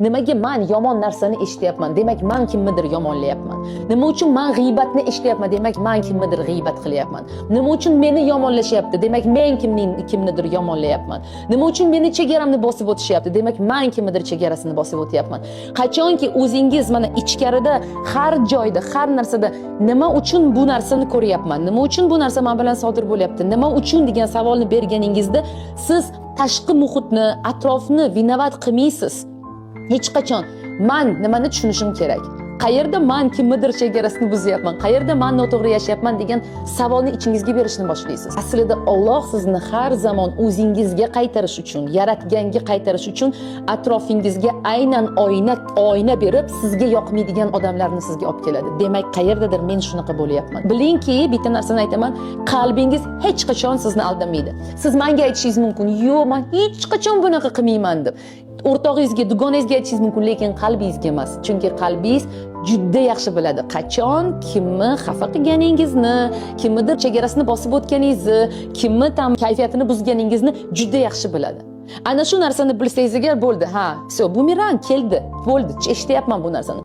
Nimaga men yomon narsani eshityapman? Demak, men kimnidir yomonlayapman. Nima uchun men g'iybatni eshityapman? Demak, men kimnidir g'iybat qilyapman. Nima uchun meni yomonlashyapti? Demak, men kimnidir yomonlayapman. Nima uchun meni chegaramni bosib o'tishyapti? Demak, men kimnidir chegarasini bosib o'tyapman. Qachonki o'zingiz mana ichkarida, har joyda, har narsada nima uchun bu narsani ko'ryapman? Nima uchun bu narsa men bilan sodir bo'lyapti? Nima uchun degan savolni berganingizda siz tashqi muhitni, atrofni vinovat qilmaysiz. Hech qachon men nimani tushunishim kerak? Qayerda men kimnidir chegarasini buzyapman? Qayerda men noto'g'ri yashayapman degan savolni ichingizga berishni boshlaysiz. Aslida Alloh sizni har zamon o'zingizga qaytarish uchun, yaratganga qaytarish uchun atrofingizga aynan oyna berib, sizga yoqmaydigan odamlarni sizga olib keladi. Demak, qayerdadir men shunaqa bo'lyapman. Bilingki, bitta narsani aytaman, qalbingiz hech qachon sizni aldamaydi. Siz menga aytishingiz mumkin, "Yo'q, men hech qachon bunaqa qilmayman" deb. O'rtog'ingizga, dugonangizga aytishingiz mumkin, lekin qalbingizga emas. Chunki qalbingiz juda yaxshi biladi qachon kimni xafa qilganingizni, kimnidir chegarasini bosib o'tganingizni, kimni kayfiyatini buzganingizni juda yaxshi biladi. Ana shu narsani bilsangiz agar bo'ldi, ha, bumerang keldi, bo'ldi, eshityapman bu narsani.